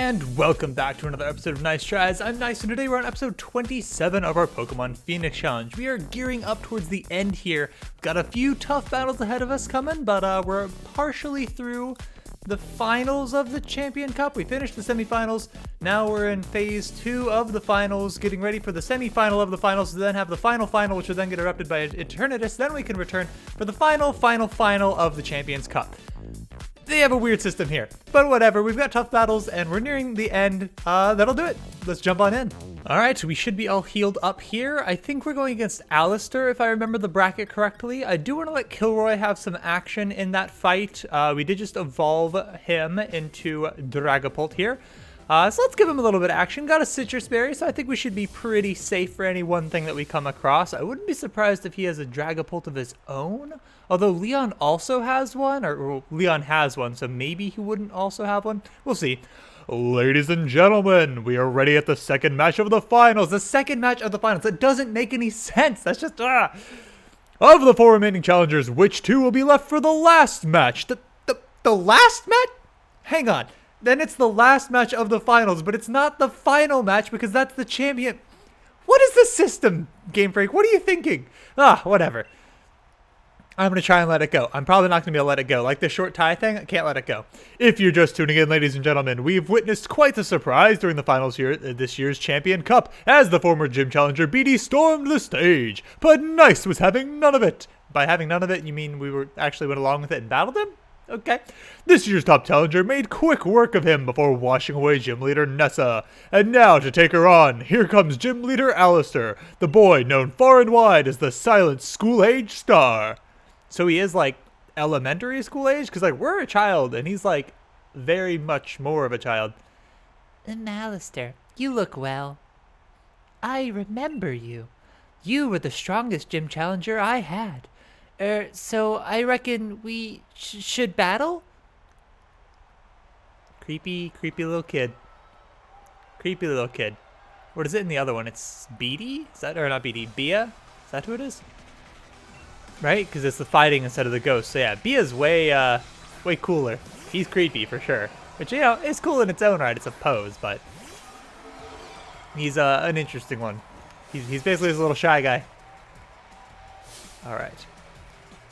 And welcome back to another episode of Nyce Tries. I'm Nyce, and today we're on episode 27 of our Pokemon Phoenix Challenge. We are gearing up towards the end here. We've got a few tough battles ahead of us coming, but we're partially through the finals of the Champion Cup. We finished the semifinals. Now we're in phase 2 of the finals, getting ready for the semifinal of the finals, to then have the final, which will then get erupted by Eternatus. Then we can return for the final of the Champions Cup. They have a weird system here, but whatever. We've got tough battles and we're nearing the end. That'll do it. Let's jump on in. All right, so we should be all healed up here. I think we're going against Alistair, if I remember the bracket correctly. I do want to let Kilroy have some action in that fight. We did just evolve him into Dragapult here. So let's give him a little bit of action. Got a Citrus Berry, so I think we should be pretty safe for any one thing that we come across. I wouldn't be surprised if he has a Dragapult of his own. Although Leon also has one, or Leon has one, so maybe he wouldn't also have one. We'll see. Ladies and gentlemen, we are ready at the second match of the finals. The second match of the finals. That doesn't make any sense. That's just, Of the 4 remaining challengers, which 2 will be left for the last match? The last match? Hang on. Then it's the last match of the finals, but it's not the final match because that's the champion. What is the system, Game Freak? What are you thinking? Whatever. I'm going to try and let it go. I'm probably not going to be able to let it go. Like the short tie thing, I can't let it go. If you're just tuning in, ladies and gentlemen, we've witnessed quite the surprise during the finals here at this year's Champion Cup as the former gym challenger BD stormed the stage. But Nyce was having none of it. By having none of it, you mean we actually went along with it and battled him? Okay. This year's top challenger made quick work of him before washing away gym leader Nessa. And now to take her on, here comes gym leader Alistair, the boy known far and wide as the silent school-age star. So he is like elementary school age? Because like we're a child and he's like very much more of a child. Alistair, you look well. I remember you. You were the strongest gym challenger I had. So I reckon we should battle? Creepy little kid. Creepy little kid. What is it in the other one? It's Beatty? Is that, or not Beatty, Bia? Is that who it is? Right? Because it's the fighting instead of the ghost. So yeah, Bia's way cooler. He's creepy for sure. Which, you know, is cool in its own right. It's a pose, but he's an interesting one. He's basically this little shy guy. All right.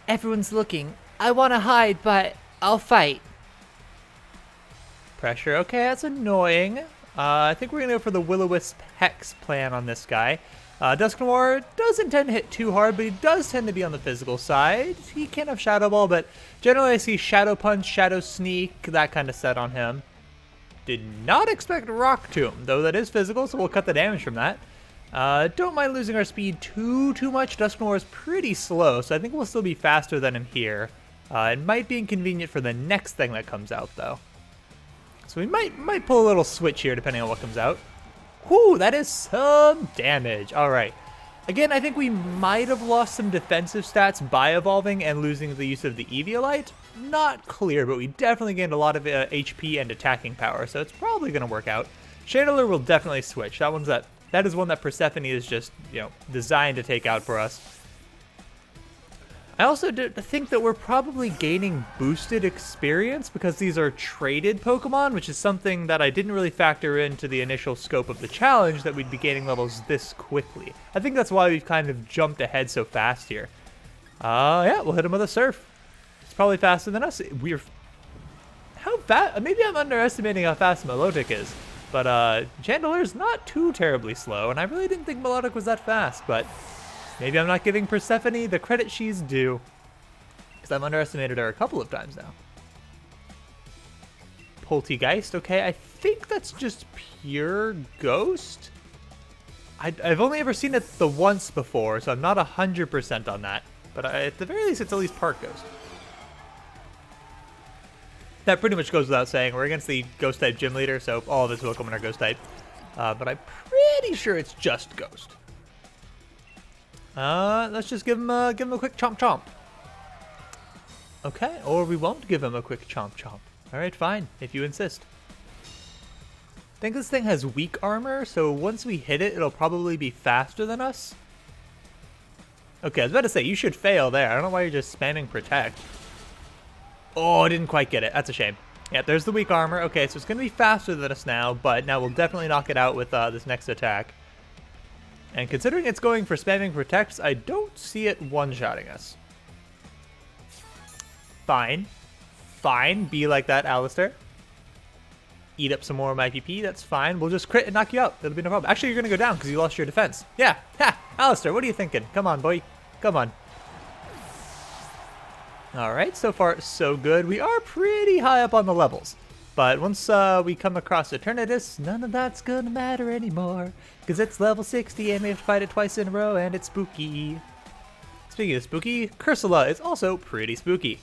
Everyone's looking. I want to hide, but I'll fight. Pressure. Okay, that's annoying. I think we're going to go for the Will-O-Wisp Hex plan on this guy. Dusknoir doesn't tend to hit too hard, but he does tend to be on the physical side. He can have Shadow Ball, but generally I see Shadow Punch, Shadow Sneak, that kind of set on him. Did not expect Rock Tomb, though that is physical, so we'll cut the damage from that. Don't mind losing our speed too much. Dusknoir is pretty slow, so I think we'll still be faster than him here. It might be inconvenient for the next thing that comes out, though. So we might pull a little switch here, depending on what comes out. Whew, that is some damage. All right. Again, I think we might have lost some defensive stats by evolving and losing the use of the Eviolite. Not clear, but we definitely gained a lot of HP and attacking power, so it's probably going to work out. Chandler will definitely switch. That is one that Persephone is just, you know, designed to take out for us. I also think that we're probably gaining boosted experience because these are traded Pokemon, which is something that I didn't really factor into the initial scope of the challenge, that we'd be gaining levels this quickly. I think that's why we've kind of jumped ahead so fast here. Yeah, we'll hit him with a Surf. It's probably faster than us. How fast? Maybe I'm underestimating how fast Milotic is. But Chandeler's not too terribly slow, and I really didn't think Milotic was that fast, but maybe I'm not giving Persephone the credit she's due, because I've underestimated her a couple of times now. Poltegeist, okay, I think that's just pure Ghost. I've only ever seen it the once before, so I'm not 100% on that, but at the very least, it's at least part Ghost. That pretty much goes without saying. We're against the Ghost-type gym leader, so all of his Pokemon are Ghost-type. But I'm pretty sure it's just Ghost. Let's just give him a quick chomp chomp. Okay, or we won't give him a quick chomp chomp. All right, fine, if you insist. I think this thing has weak armor, so once we hit it, it'll probably be faster than us. Okay, I was about to say, you should fail there. I don't know why you're just spamming Protect. Oh, I didn't quite get it. That's a shame. Yeah, there's the weak armor. Okay, so it's going to be faster than us now, but now we'll definitely knock it out with this next attack. And considering it's going for spamming protects, I don't see it one-shotting us. Fine. Fine. Be like that, Alistair. Eat up some more of my PP. That's fine. We'll just crit and knock you out. That'll be no problem. Actually, you're going to go down because you lost your defense. Yeah. Ha! Alistair, what are you thinking? Come on, boy. Come on. Alright, so far so good. We are pretty high up on the levels. But once we come across Eternatus, none of that's gonna matter anymore. Because it's level 60 and we have to fight it twice in a row and it's spooky. Speaking of spooky, Cursula is also pretty spooky.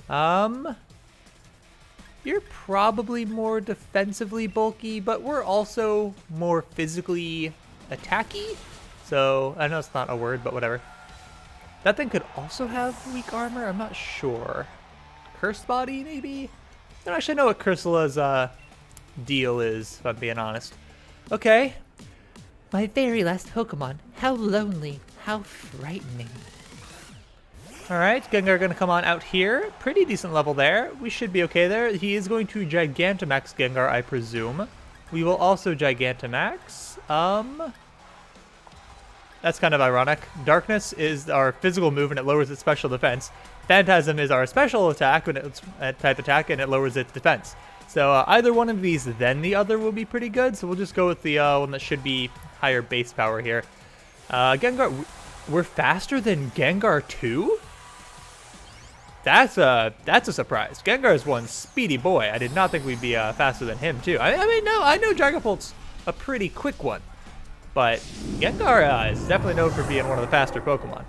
You're probably more defensively bulky, but we're also more physically attacky. So, I know it's not a word, but whatever. That thing could also have weak armor, I'm not sure. Cursed body, maybe? I don't actually know what Cursula's deal is, if I'm being honest. Okay. My very last Pokemon. How lonely. How frightening. Alright, Gengar gonna come on out here. Pretty decent level there. We should be okay there. He is going to Gigantamax Gengar, I presume. We will also Gigantamax. That's kind of ironic. Darkness is our physical move and it lowers its special defense. Phantasm is our special attack when it's a type attack and it lowers its defense. So either one of these, then the other will be pretty good. So we'll just go with the one that should be higher base power here. Gengar, we're faster than Gengar 2? That's a surprise. Gengar is one speedy boy. I did not think we'd be faster than him too. I mean, no, I know Dragapult's a pretty quick one. But Gengar is definitely known for being one of the faster Pokemon.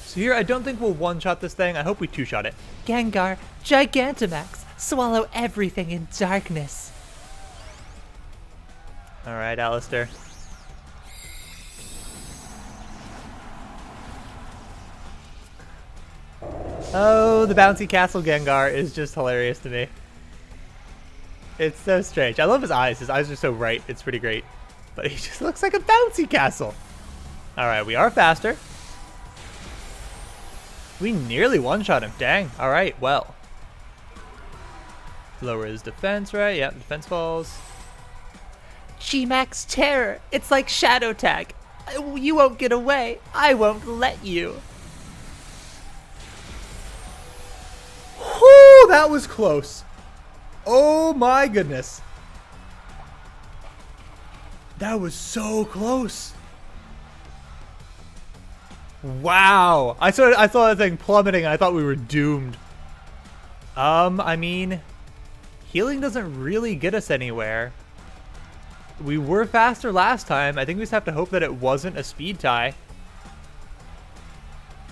So here, I don't think we'll one-shot this thing. I hope we two-shot it. Gengar, Gigantamax, swallow everything in darkness. Alright, Alistair. Oh, the bouncy castle Gengar is just hilarious to me. It's so strange. I love his eyes. His eyes are so bright. It's pretty great. But he just looks like a bouncy castle. Alright, we are faster. We nearly one-shot him. Dang. Alright, well. Lower his defense, right? Yeah, defense falls. G-Max Terror. It's like Shadow Tag. You won't get away. I won't let you. Whew, that was close. Oh my goodness. That was so close. Wow. I saw that thing plummeting and I thought we were doomed. I mean, healing doesn't really get us anywhere. We were faster last time. I think we just have to hope that it wasn't a speed tie.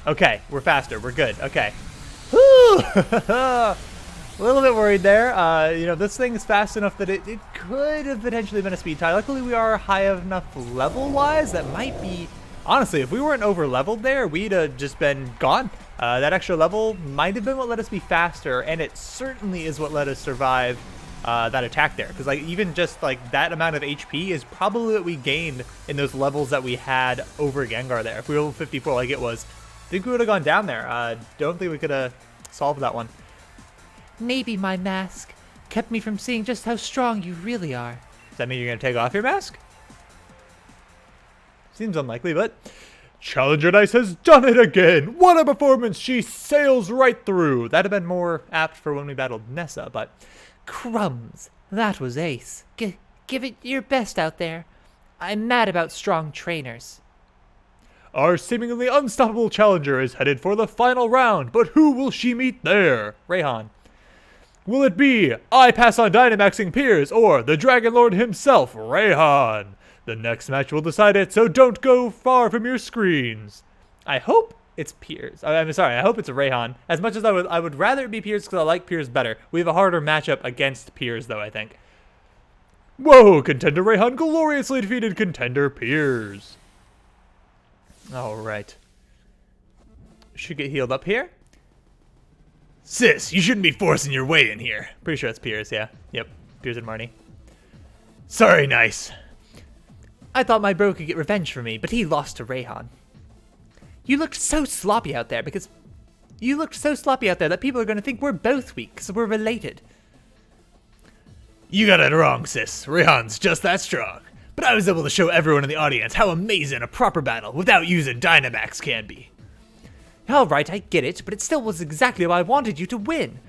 Okay, we're faster. We're good. Okay. Woo! A little bit worried there. You know, this thing is fast enough that it could have potentially been a speed tie. Luckily, we are high enough level-wise that might be... Honestly, if we weren't over-leveled there, we'd have just been gone. That extra level might have been what let us be faster, and it certainly is what let us survive that attack there. Because like even just like that amount of HP is probably what we gained in those levels that we had over Gengar there. If we were level 54 like it was, I think we would have gone down there. Don't think we could have solved that one. Maybe my mask kept me from seeing just how strong you really are. Does that mean you're going to take off your mask? Seems unlikely, but... Challenger Nyce has done it again! What a performance! She sails right through! That'd have been more apt for when we battled Nessa, but... Crumbs! That was ace. Give it your best out there. I'm mad about strong trainers. Our seemingly unstoppable challenger is headed for the final round, but who will she meet there? Rayhan. Will it be I pass on Dynamaxing Piers or the Dragon Lord himself, Rayhan? The next match will decide it, so don't go far from your screens. I hope it's Piers. I'm sorry, I hope it's a Rayhan. As much as I would rather it be Piers because I like Piers better. We have a harder matchup against Piers, though, I think. Whoa, Contender Rayhan gloriously defeated Contender Piers. All right. Should get healed up here. Sis, you shouldn't be forcing your way in here. Pretty sure it's Piers, yeah. Yep, Piers and Marnie. Sorry, Nyce. I thought my bro could get revenge for me, but he lost to Rayhan. You looked so sloppy out there because You looked so sloppy out there that people are going to think we're both weak because we're related. You got it wrong, sis. Rayhan's just that strong. But I was able to show everyone in the audience how amazing a proper battle without using Dynamax can be. All right, I get it, but it still was exactly why I wanted you to win.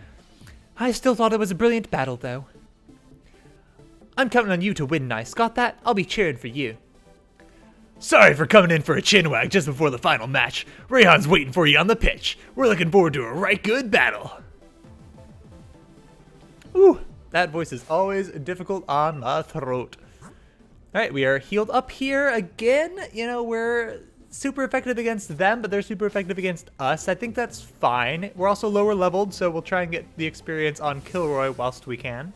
I still thought it was a brilliant battle, though. I'm counting on you to win, Nyce. Got that? I'll be cheering for you. Sorry for coming in for a chinwag just before the final match. Rayhan's waiting for you on the pitch. We're looking forward to a right good battle. Ooh, that voice is always difficult on the throat. All right, we are healed up here again. You know, we're super effective against them, but they're super effective against us. I think that's fine. We're also lower leveled, so we'll try and get the experience on Kilroy whilst we can.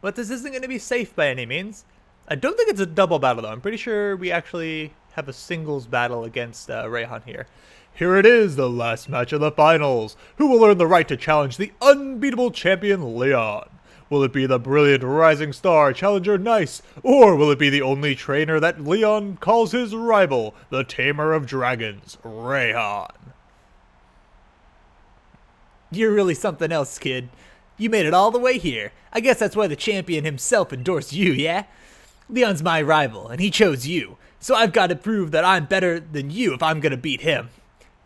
But this isn't going to be safe by any means. I don't think it's a double battle, though. I'm pretty sure we actually have a singles battle against Rayhan here. Here it is, the last match of the finals. Who will earn the right to challenge the unbeatable champion, Leon? Will it be the brilliant rising star challenger Nyce, or will it be the only trainer that Leon calls his rival, the tamer of dragons, Rayhan? You're really something else, kid. You made it all the way here. I guess that's why the champion himself endorsed you, yeah? Leon's my rival, and he chose you, so I've got to prove that I'm better than you if I'm gonna beat him.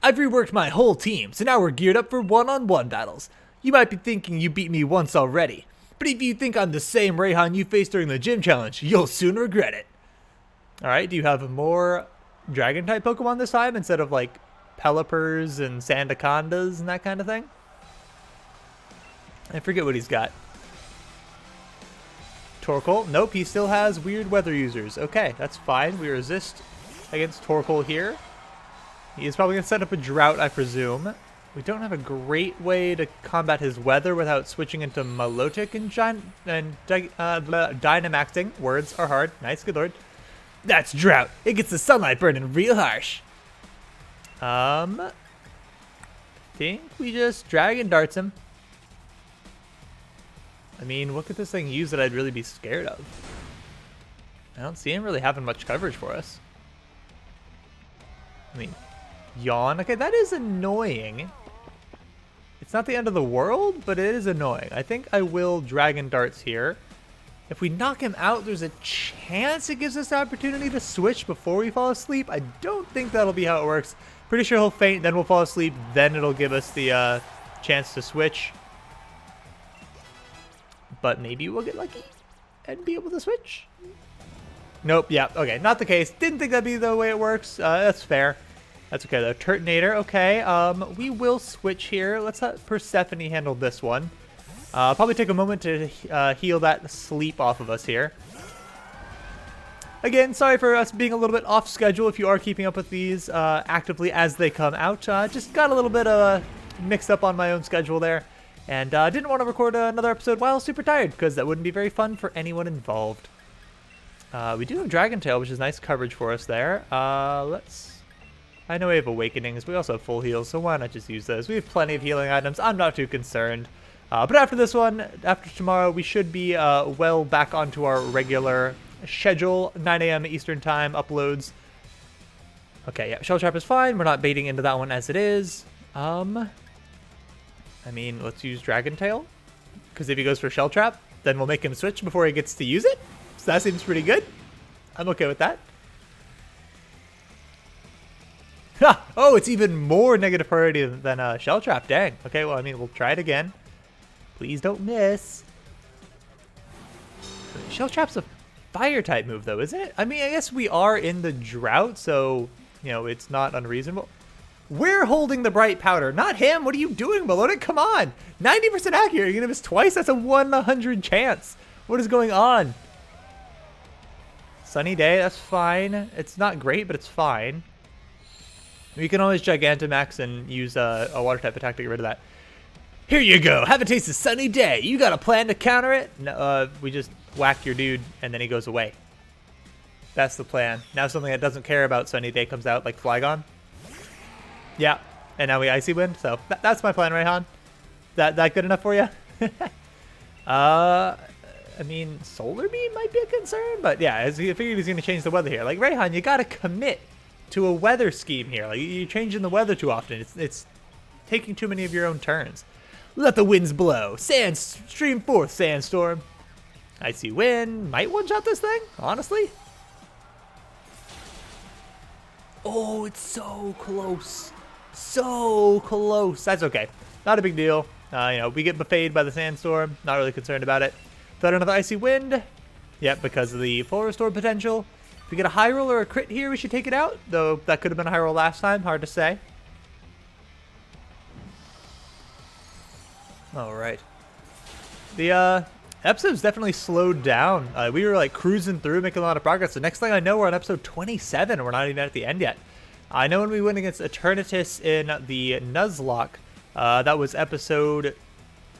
I've reworked my whole team, so now we're geared up for one-on-one battles. You might be thinking you beat me once already, but if you think I'm the same Rayhan you faced during the gym challenge, you'll soon regret it. Alright, do you have more Dragon-type Pokemon this time instead of, like, Pelipper's and Sandacondas and that kind of thing? I forget what he's got. Torkoal? Nope, he still has weird weather users. Okay, that's fine. We resist against Torkoal here. He is probably going to set up a drought, I presume. We don't have a great way to combat his weather without switching into Milotic and Dynamaxing. Words are hard. Nice, good lord. That's drought. It gets the sunlight burning real harsh. Think we just Dragon Darts him. I mean, what could this thing use that I'd really be scared of? I don't see him really having much coverage for us. I mean, Yawn. Okay, that is annoying. It's not the end of the world, but it is annoying. I think I will Dragon Darts here. If we knock him out, there's a chance it gives us the opportunity to switch before we fall asleep. I don't think that'll be how it works. Pretty sure he'll faint, then we'll fall asleep, then it'll give us the chance to switch. But maybe we'll get lucky and be able to switch. Nope, yeah, okay, not the case. Didn't think that'd be the way it works. That's fair. That's okay, though. Turtonator, okay. We will switch here. Let's let Persephone handle this one. Probably take a moment to heal that sleep off of us here. Again, sorry for us being a little bit off schedule if you are keeping up with these actively as they come out. Just got a little bit mixed up on my own schedule there. And didn't want to record another episode while super tired, because that wouldn't be very fun for anyone involved. We do have Dragon Tail, which is nice coverage for us there. I know we have Awakenings. We also have full heals, so why not just use those? We have plenty of healing items. I'm not too concerned. But after this one, after tomorrow, we should be well back onto our regular schedule. 9 a.m. Eastern Time uploads. Okay, yeah, Shell Trap is fine. We're not baiting into that one as it is. I mean, let's use Dragon Tail, because if he goes for Shell Trap, then we'll make him switch before he gets to use it. So that seems pretty good. I'm okay with that. Ha! Oh, it's even more negative priority than Shell Trap. Dang. Okay, well, I mean, we'll try it again. Please don't miss. Shell Trap's a fire-type move, though, isn't it? I mean, I guess we are in the drought, so, you know, it's not unreasonable. We're holding the bright powder, not him. What are you doing, Milotic? Come on. 90% accurate. You're going to miss twice? That's a 1/100 chance. What is going on? Sunny day. That's fine. It's not great, but it's fine. We can always Gigantamax and use a water type attack to get rid of that. Here you go. Have a taste of Sunny Day. You got a plan to counter it? No, we just whack your dude, and then he goes away. That's the plan. Now something that doesn't care about Sunny Day comes out, like Flygon. Yeah, and now we Icy Wind, so that's my plan, Rayhan. That good enough for you? I mean, Solar Beam might be a concern, but yeah, as he figured he's going to change the weather here. Like, Rayhan, you got to commit to a weather scheme here. Like, you're changing the weather too often. It's taking too many of your own turns. Let the winds blow. Stream forth, sandstorm. Icy wind. Might one-shot this thing, honestly. Oh, it's so close. So close. That's okay. Not a big deal. We get buffeted by the sandstorm. Not really concerned about it. Thought another icy wind. Yep, because of the full restore potential. If we get a high roll or a crit here, we should take it out. Though that could have been a high roll last time. Hard to say. All right. The episode's definitely slowed down. We were like cruising through, making a lot of progress. The next thing I know, we're on episode 27. And we're not even at the end yet. I know when we went against Eternatus in the Nuzlocke, that was episode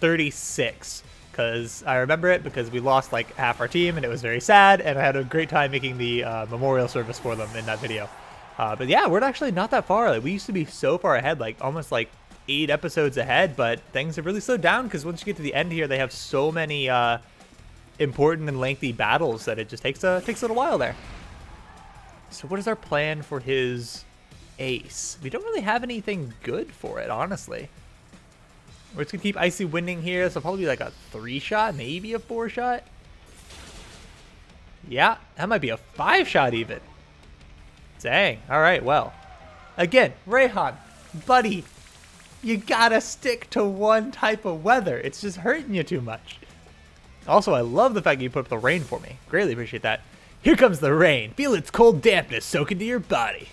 36. Because I remember it because we lost like half our team and it was very sad. And I had a great time making the memorial service for them in that video. But yeah, we're actually not that far. Like, we used to be so far ahead, like almost like 8 episodes ahead. But things have really slowed down because once you get to the end here, they have so many important and lengthy battles that it just takes a little while there. So what is our plan for his ace? We don't really have anything good for it, honestly. We're just going to keep Icy Winding here, so probably like a 3-shot, maybe a 4-shot. Yeah, that might be a 5-shot even. Dang, alright, well. Again, Rayhan, buddy, you gotta stick to one type of weather. It's just hurting you too much. Also, I love the fact you put up the rain for me. Greatly appreciate that. Here comes the rain. Feel its cold dampness soak into your body.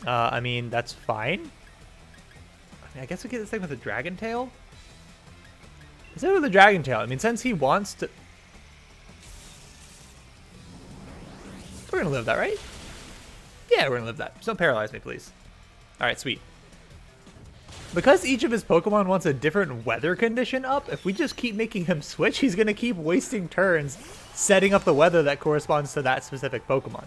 I mean, that's fine. I guess we get this thing with a dragon tail. Instead with a dragon tail, I mean, since he wants to... We're going to live that, right? Yeah, we're going to live that. Just don't paralyze me, please. Alright, sweet. Because each of his Pokemon wants a different weather condition up, if we just keep making him switch, he's going to keep wasting turns setting up the weather that corresponds to that specific Pokemon.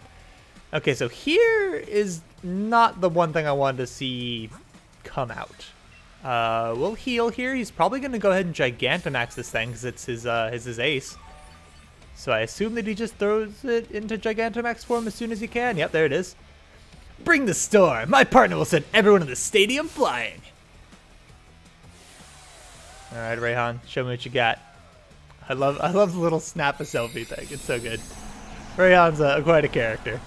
Okay, so here is not the one thing I wanted to see come out. We'll heal here. He's probably going to go ahead and Gigantamax this thing because it's his ace. So I assume that he just throws it into Gigantamax form as soon as he can. Yep, there it is. Bring the storm. My partner will send everyone in the stadium flying. All right, Rayhan, show me what you got. I love the little snap a selfie thing. It's so good. Rayhan's quite a character.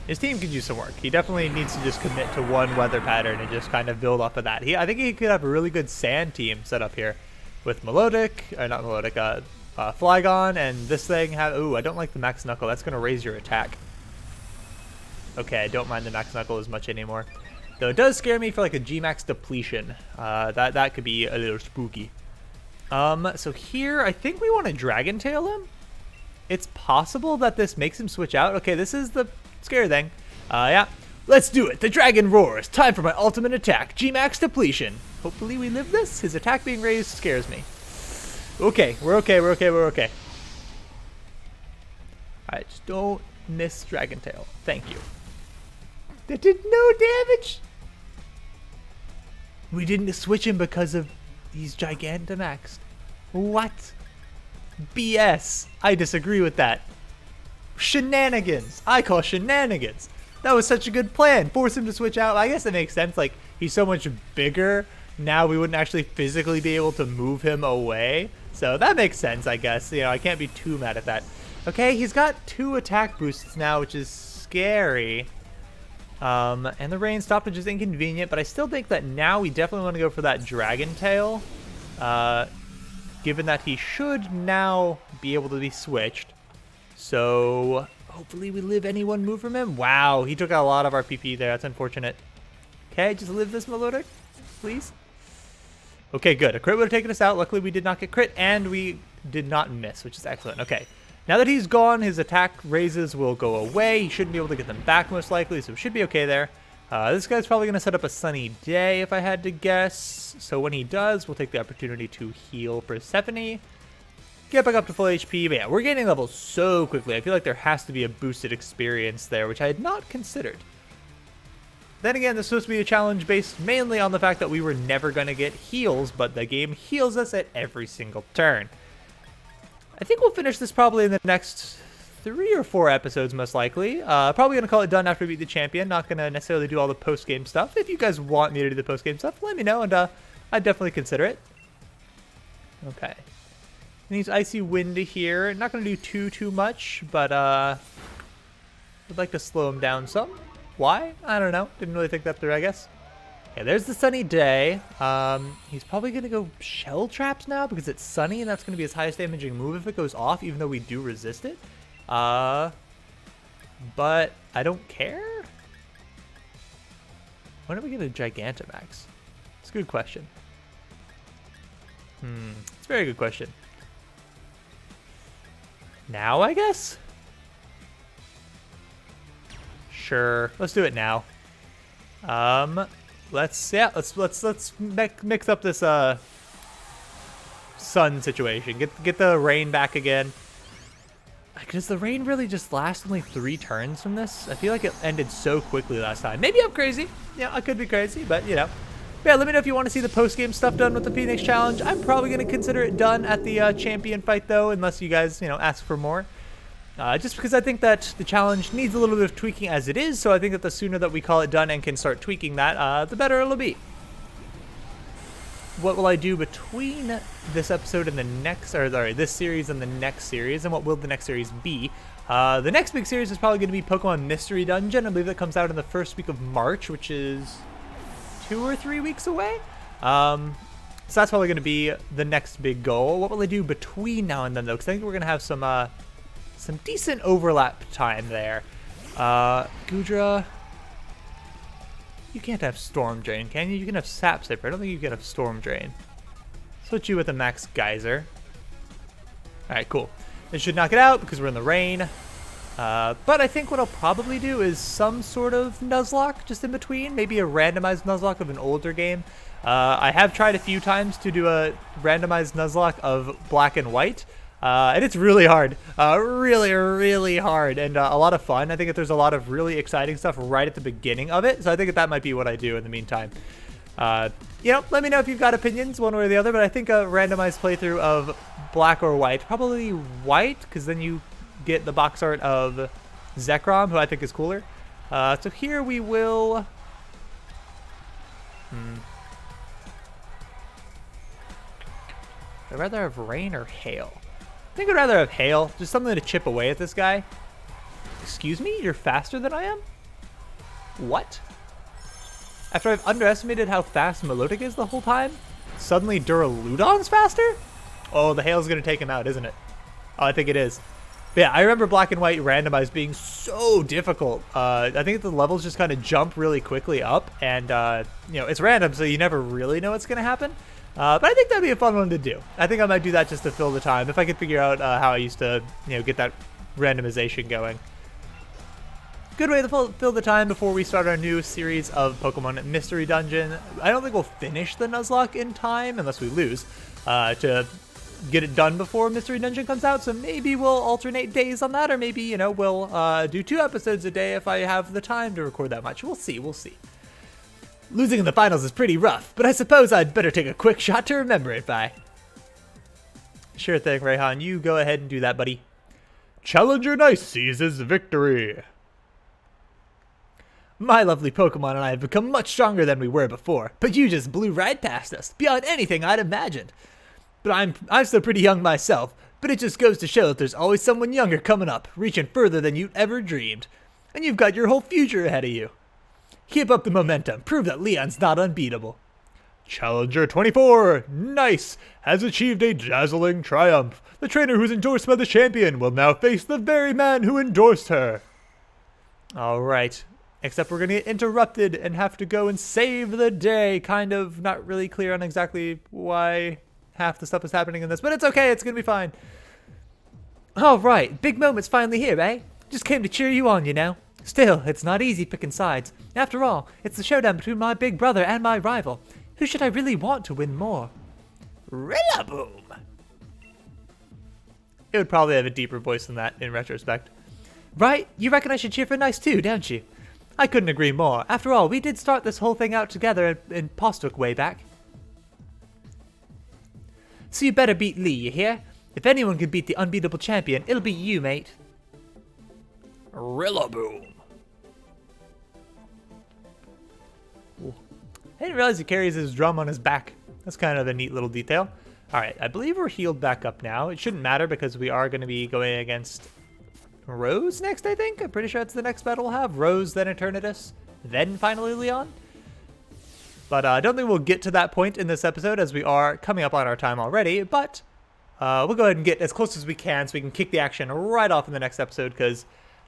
His team could use some work. He definitely needs to just commit to one weather pattern and just kind of build off of that. I think he could have a really good sand team set up here with Flygon, and this thing ooh, I don't like the Max Knuckle. That's going to raise your attack. Okay, I don't mind the Max Knuckle as much anymore. Though it does scare me for like a G-Max depletion. That could be a little spooky. So here, I think we want to Dragon Tail him. It's possible that this makes him switch out. Okay, this is the scary thing. Yeah. Let's do it. The dragon roars. Time for my ultimate attack. G-Max depletion. Hopefully we live this. His attack being raised scares me. Okay, we're okay. Alright, just don't miss Dragon Tail. Thank you. That did no damage. We didn't switch him because of these Gigantamax. What? BS. I disagree with that. Shenanigans. I call shenanigans. That was such a good plan. Force him to switch out. I guess it makes sense. Like, he's so much bigger. Now we wouldn't actually physically be able to move him away. So that makes sense, I guess. I can't be too mad at that. Okay, he's got 2 attack boosts now, which is scary. And the rain stopped, which is inconvenient. But I still think that now we definitely want to go for that Dragon Tail. Given that he should now be able to be switched. So hopefully we live any one move from him. Wow, he took out a lot of our PP there. That's unfortunate. Okay, just live this Melodic, please. Okay, good. A crit would have taken us out. Luckily, we did not get crit, and we did not miss, which is excellent. Okay, now that he's gone, his attack raises will go away. He shouldn't be able to get them back, most likely, so we should be okay there. This guy's probably going to set up a sunny day, if I had to guess. So when he does, we'll take the opportunity to heal Persephone. Get back up to full HP. But yeah, we're gaining levels so quickly. I feel like there has to be a boosted experience there, which I had not considered. Then again, this is supposed to be a challenge based mainly on the fact that we were never going to get heals, but the game heals us at every single turn. I think we'll finish this probably in the next 3 or 4 episodes, most likely. Probably going to call it done after we beat the champion. Not going to necessarily do all the post-game stuff. If you guys want me to do the post-game stuff, let me know, and I'd definitely consider it. Okay. Needs Icy Wind here. Not going to do too much, but would like to slow him down some. Why? I don't know. Didn't really think that through, I guess. Okay, there's the Sunny Day. He's probably going to go Shell Traps now because it's sunny, and that's going to be his highest damaging move if it goes off, even though we do resist it. But I don't care. When are we going to Gigantamax? It's a good question. It's a very good question. Now, I guess? Sure. Let's do it now. Let's mix up this sun situation. Get the rain back again. Does the rain really just last only 3 turns from this? I feel like it ended so quickly last time. Maybe I'm crazy. Yeah, I could be crazy, but you know. Yeah, let me know if you want to see the post-game stuff done with the Phoenix Challenge. I'm probably going to consider it done at the champion fight, though, unless you guys, you know, ask for more. Just because I think that the challenge needs a little bit of tweaking as it is, so I think that the sooner that we call it done and can start tweaking that, the better it'll be. What will I do between this episode and the next, or sorry, this series and the next series, and what will the next series be? The next big series is probably going to be Pokemon Mystery Dungeon. I believe that comes out in the first week of March, which is 2 or 3 weeks away. So that's probably going to be the next big goal. What will I do between now and then, though? Because I think we're going to have some decent overlap time there. Gudra, you can't have Storm Drain, can you? You can have Sap Sipper. I don't think you can have Storm Drain. Switch you with a Max Geyser. Alright, cool. This should knock it out because we're in the rain. But I think what I'll probably do is some sort of Nuzlocke just in between. Maybe a randomized Nuzlocke of an older game. I have tried a few times to do a randomized Nuzlocke of Black and White. And it's really hard. Really hard. And a lot of fun. I think that there's a lot of really exciting stuff right at the beginning of it. So I think that might be what I do in the meantime. You know, let me know if you've got opinions one way or the other. But I think a randomized playthrough of Black or White. Probably White, because then you get the box art of Zekrom, who I think is cooler. So here we will... I'd rather have rain or hail. I think I'd rather have hail. Just something to chip away at this guy. Excuse me? You're faster than I am? What? After I've underestimated how fast Melodic is the whole time, suddenly Duraludon's faster? Oh, the hail's going to take him out, isn't it? Oh, I think it is. But yeah, I remember Black and White randomized being so difficult. I think the levels just kind of jump really quickly up, and you know, it's random, so you never really know what's going to happen. But I think that'd be a fun one to do. I think I might do that just to fill the time, if I could figure out how I used to, you know, get that randomization going. Good way to fill the time before we start our new series of Pokemon Mystery Dungeon. I don't think we'll finish the Nuzlocke in time, unless we lose, to get it done before Mystery Dungeon comes out, so maybe we'll alternate days on that, or maybe, you know, we'll do 2 episodes a day if I have the time to record that much. We'll see. Losing in the finals is pretty rough, but I suppose I'd better take a quick shot to remember it by. Sure thing, Rayhan. You go ahead and do that, buddy. Challenger Nyce seizes victory. My lovely Pokemon and I have become much stronger than we were before, but you just blew right past us, beyond anything I'd imagined. But I'm still pretty young myself, but it just goes to show that there's always someone younger coming up, reaching further than you'd ever dreamed. And you've got your whole future ahead of you. Keep up the momentum. Prove that Leon's not unbeatable. Challenger 24, Nyce, has achieved a dazzling triumph. The trainer who's endorsed by the champion will now face the very man who endorsed her. Alright. Except we're going to get interrupted and have to go and save the day. Kind of not really clear on exactly why half the stuff is happening in this, but it's okay. It's going to be fine. Alright. Big moment's finally here, eh? Just came to cheer you on, you know. Still, it's not easy picking sides. After all, it's the showdown between my big brother and my rival. Who should I really want to win more? Rillaboom! It would probably have a deeper voice than that in retrospect. Right? You reckon I should cheer for Nyce too, don't you? I couldn't agree more. After all, we did start this whole thing out together in Postuk way back. So you better beat Lee, you hear? If anyone can beat the unbeatable champion, it'll be you, mate. Rillaboom. I didn't realize he carries his drum on his back. That's kind of a neat little detail. All right, I believe we're healed back up now. It shouldn't matter because we are going to be going against Rose next, I think. I'm pretty sure that's the next battle we'll have. Rose, then Eternatus, then finally Leon. But I don't think we'll get to that point in this episode as we are coming up on our time already. But we'll go ahead and get as close as we can so we can kick the action right off in the next episode because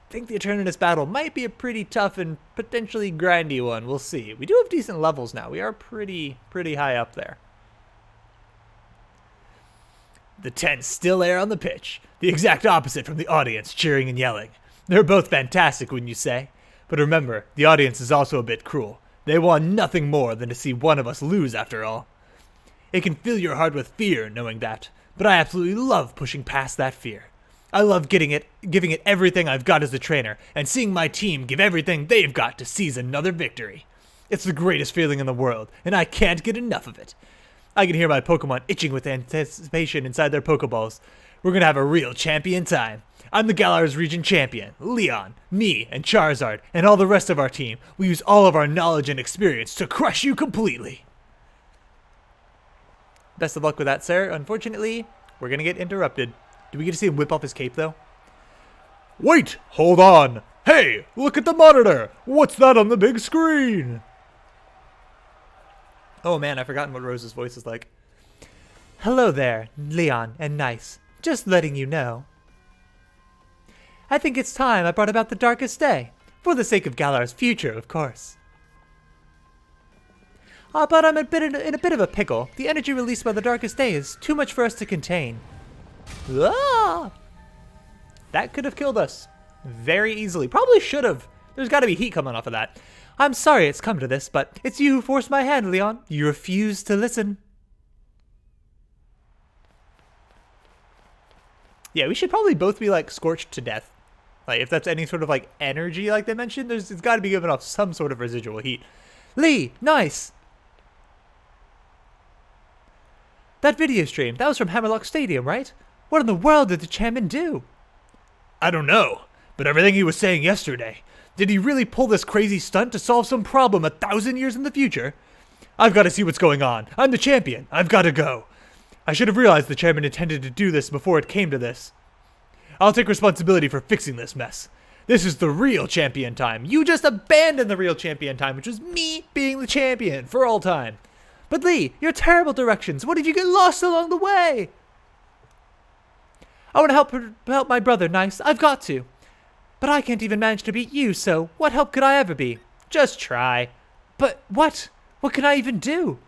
I think the Eternatus battle might be a pretty tough and potentially grindy one. We'll see. We do have decent levels now. We are pretty high up there. The tense, still air on the pitch. The exact opposite from the audience cheering and yelling. They're both fantastic, wouldn't you say? But remember, the audience is also a bit cruel. They want nothing more than to see one of us lose after all. It can fill your heart with fear knowing that, but I absolutely love pushing past that fear. I love giving it everything I've got as a trainer, and seeing my team give everything they've got to seize another victory. It's the greatest feeling in the world, and I can't get enough of it. I can hear my Pokemon itching with anticipation inside their Pokeballs. We're gonna have a real champion time. I'm the Galar's region champion, Leon, me, and Charizard, and all the rest of our team. We use all of our knowledge and experience to crush you completely. Best of luck with that, sir. Unfortunately, we're gonna get interrupted. Do we get to see him whip off his cape, though? Wait! Hold on! Hey! Look at the monitor! What's that on the big screen? Oh man, I've forgotten what Rose's voice is like. Hello there, Leon and Nyce. Just letting you know. I think it's time I brought about the darkest day. For the sake of Galar's future, of course. But I'm in a bit of a pickle. The energy released by the darkest day is too much for us to contain. Ah! That could have killed us. Very easily. Probably should have. There's got to be heat coming off of that. I'm sorry it's come to this, but it's you who forced my hand, Leon. You refused to listen. Yeah, we should probably both be, like, scorched to death. Like, if that's any sort of, like, energy like they mentioned, it's got to be giving off some sort of residual heat. Lee, Nyce! That video stream, that was from Hammerlock Stadium, right? What in the world did the chairman do? I don't know, but everything he was saying yesterday, did he really pull this crazy stunt to solve some problem 1,000 years in the future? I've got to see what's going on. I'm the champion. I've got to go. I should have realized the chairman intended to do this before it came to this. I'll take responsibility for fixing this mess. This is the real champion time. You just abandoned the real champion time, which was me being the champion for all time. But Lee, your terrible directions. What if you get lost along the way? I want to help my brother, Nyce. I've got to. But I can't even manage to beat you, so what help could I ever be? Just try. But what? What can I even do?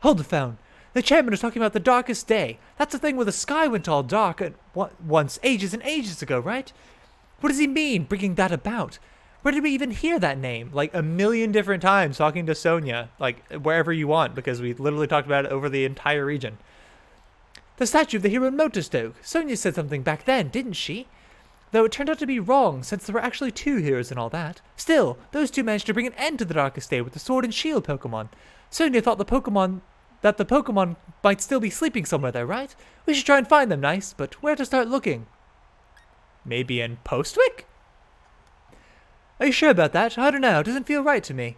Hold the phone. The chairman was talking about the darkest day. That's the thing where the sky went all dark once, ages and ages ago, right? What does he mean, bringing that about? Where did we even hear that name? Like a million different times talking to Sonia, like wherever you want, because we literally talked about it over the entire region. The statue of the hero Motostoke. Sonia said something back then, didn't she? Though it turned out to be wrong, since there were actually 2 heroes and all that. Still, those 2 managed to bring an end to the darkest day with the sword and shield Pokemon. Sonia thought the Pokemon might still be sleeping somewhere there, right? We should try and find them, Nyce, but where to start looking? Maybe in Postwick? Are you sure about that? I don't know. It doesn't feel right to me.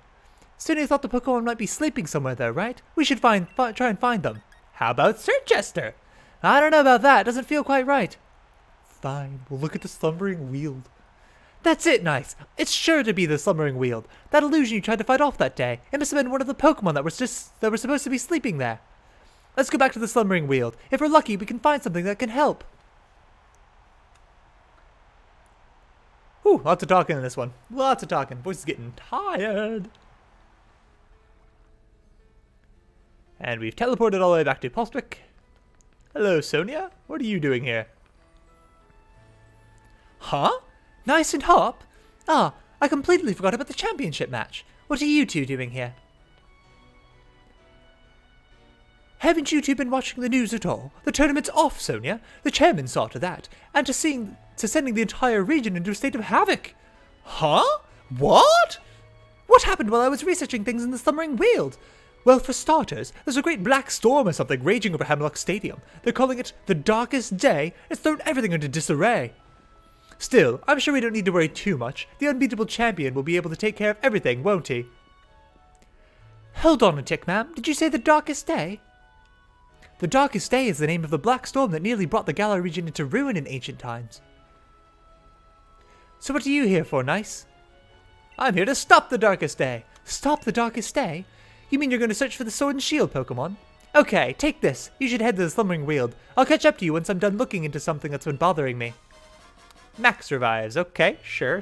Sonia thought the Pokemon might be sleeping somewhere there, right? We should try and find them. How about Sirchester? I don't know about that. It doesn't feel quite right. Fine. We'll look at the slumbering weald. That's it, Nyce. It's sure to be the slumbering weald. That illusion you tried to fight off that day. It must have been one of the Pokemon that were supposed to be sleeping there. Let's go back to the slumbering weald. If we're lucky, we can find something that can help. Whew, lots of talking in this one. Lots of talking. Voice is getting tired. And we've teleported all the way back to Postwick. Hello, Sonia. What are you doing here? Huh? Nyce and Hop? Ah, I completely forgot about the championship match. What are you 2 doing here? Haven't you 2 been watching the news at all? The tournament's off, Sonia. The chairman saw to that. And to sending the entire region into a state of havoc. Huh? What? What happened while I was researching things in the slumbering weald? Well, for starters, there's a great black storm or something raging over Hammerlock Stadium. They're calling it the darkest day. It's thrown everything into disarray. Still, I'm sure we don't need to worry too much. The unbeatable champion will be able to take care of everything, won't he? Hold on a tick, ma'am. Did you say the darkest day? The darkest day is the name of the black storm that nearly brought the Galar region into ruin in ancient times. So what are you here for, Nyce? I'm here to stop the darkest day. Stop the darkest day? You mean you're going to search for the sword and shield Pokemon? Okay, take this. You should head to the Slumbering Weald. I'll catch up to you once I'm done looking into something that's been bothering me. Max revives. Okay, sure.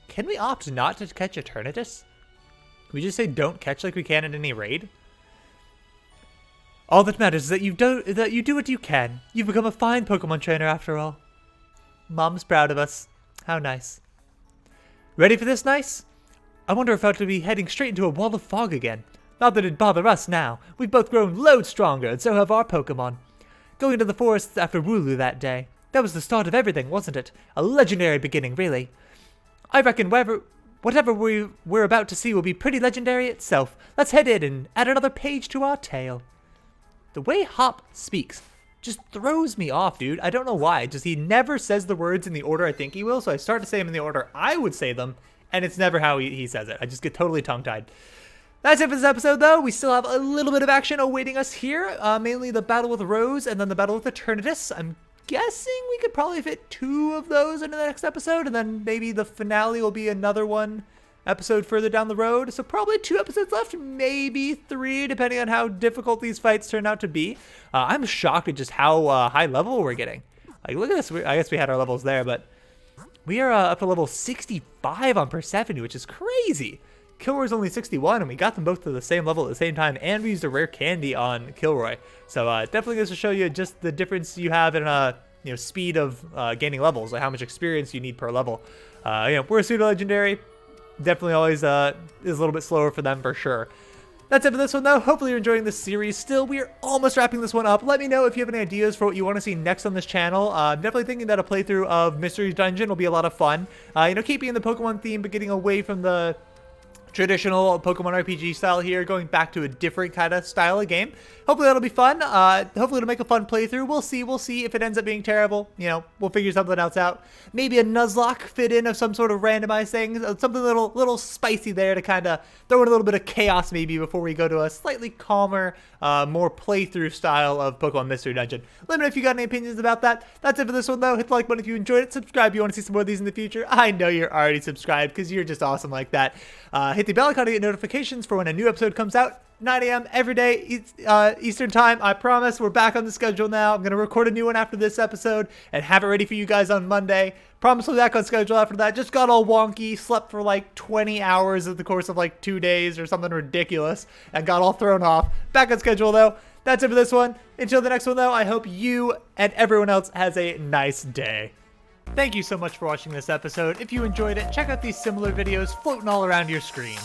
Can we opt not to catch Eternatus? Can we just say don't catch like we can in any raid? All that matters is that you do what you can. You've become a fine Pokemon trainer after all. Mom's proud of us. How nice. Ready for this, Nyce? I wonder if I'll be heading straight into a wall of fog again. Not that it'd bother us now. We've both grown loads stronger, and so have our Pokemon. Going into the forests after Wooloo that day. That was the start of everything, wasn't it? A legendary beginning, really. I reckon whatever we're about to see will be pretty legendary itself. Let's head in and add another page to our tale. The way Hop speaks just throws me off, dude. I don't know why. Just he never says the words in the order I think he will, so I start to say them in the order I would say them, and it's never how he says it. I just get totally tongue-tied. That's it for this episode, though. We still have a little bit of action awaiting us here. Mainly the battle with Rose and then the battle with Eternatus. I'm guessing we could probably fit 2 of those into the next episode, and then maybe the finale will be another episode further down the road. So probably 2 episodes left, maybe 3, depending on how difficult these fights turn out to be. I'm shocked at just how high level we're getting. Like, look at this. I guess we had our levels there, but we are up to level 65 on Persephone, which is crazy. Kilroy's only 61, and we got them both to the same level at the same time, and we used a rare candy on Kilroy. So definitely goes to show you just the difference you have in speed of gaining levels, like how much experience you need per level. We're a pseudo legendary. Definitely always is a little bit slower for them for sure. That's it for this one, though. Hopefully you're enjoying this series still. We are almost wrapping this one up. Let me know if you have any ideas for what you want to see next on this channel. I'm definitely thinking that a playthrough of Mystery Dungeon will be a lot of fun. Keeping in the Pokemon theme, but getting away from the traditional Pokemon RPG style here, going back to a different kind of style of game. Hopefully that'll be fun. Hopefully it'll make a fun playthrough. We'll see if it ends up being terrible. We'll figure something else out. Maybe a Nuzlocke fit in of some sort of randomized thing. Something a little spicy there to kind of throw in a little bit of chaos maybe before we go to a slightly calmer, more playthrough style of Pokemon Mystery Dungeon. Let me know if you got any opinions about that. That's it for this one, though. Hit the like button if you enjoyed it. Subscribe if you want to see some more of these in the future. I know you're already subscribed because you're just awesome like that. Hit the bell icon to get notifications for when a new episode comes out. 9 a.m. every day Eastern time. I promise we're back on the schedule now. I'm going to record a new one after this episode and have it ready for you guys on Monday. Promise we'll be back on schedule after that. Just got all wonky, slept for like 20 hours in the course of like 2 days or something ridiculous and got all thrown off. Back on schedule though. That's it for this one. Until the next one though, I hope you and everyone else has a nice day. Thank you so much for watching this episode. If you enjoyed it, check out these similar videos floating all around your screen.